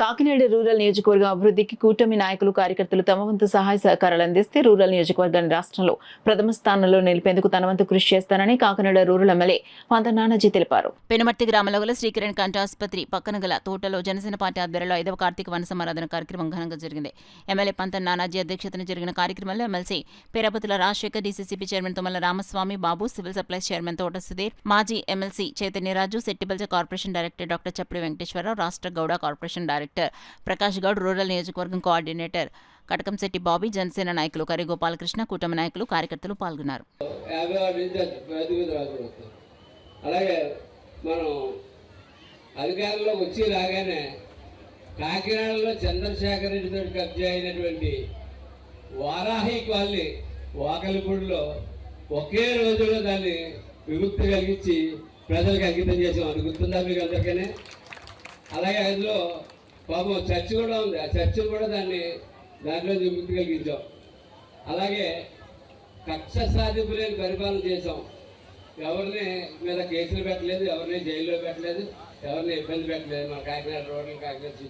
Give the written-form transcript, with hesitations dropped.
Kakinada rural నియోజకవర్గం అభివృద్ధికి కూటమి నాయకులు కార్యకర్తలు తమ వంతు సహాయ సహకారాలు అందిస్తే రూరల్ నియోజకవర్గాన్ని రాష్ట్రంలో ప్రథమ స్థానంలో నిలిపేందుకు తన వంతు కృషి చేస్తానని కాకినాడ రూరల్ ఎమ్మెల్యే పంత నానాజీ తెలిపారు. పెనుమర్తి గ్రామంలో గల శ్రీకిరణ్ కంటి ఆసుపత్రి పక్కన గల తోటలో జనసేన పార్టీ ఆధ్వర్యంలో 5వ కార్తీక వన సమారాధన కార్యక్రమం ఘనంగా జరిగింది. ఎమ్మెల్యే పంత నానాజీ అధ్యక్షతన జరిగిన కార్యక్రమంలో MLC Perapathula Rajasekhar, DCCB chairman Tummala Ramaswamy Babu, civil supplies chairman Thota Sudheer, మాజీ MLC Chaitanyaraju, Settibalija corporation director doctor Chappidi Venkateswararao, రాష్ట్ర Gouda corporation director Prakash Goud, rural నియోజకవర్గం కోఆర్డినేటర్ కటకంశెట్టి బాబీ, జనసేన నాయకులు కరి గోపాలకృష్ణ, కూటమి నాయకులు, కార్యకర్తలు పాల్గొన్నారు. అలాగే మనం అధికారంలోకి వచ్చి రాగానే కాకినాడలో చంద్రశేఖర్ రెడ్డితో కబ్జా అయినటువంటి వారాహి కాలనీ వాకలిపూడిలో ఒకే రోజులో దాన్ని విముక్తి కలిగించి ప్రజలకు అంకితం చేసాం. అది గుర్తుందా మీకు అందరికీ? అలాగే అందులో పాపం చర్చి కూడా ఉంది, ఆ చర్చి కూడా దాంట్లో విముక్తి కలిగించాం. అలాగే కక్ష సాధింపు లేని పరిపాలన చేసాం. ఎవరిని మీద కేసులు పెట్టలేదు, ఎవరిని జైల్లో పెట్టలేదు, ఎవరిని ఇబ్బంది పెట్టలేదు. మన కాకినాడ రోడ్లు, కాకినాడ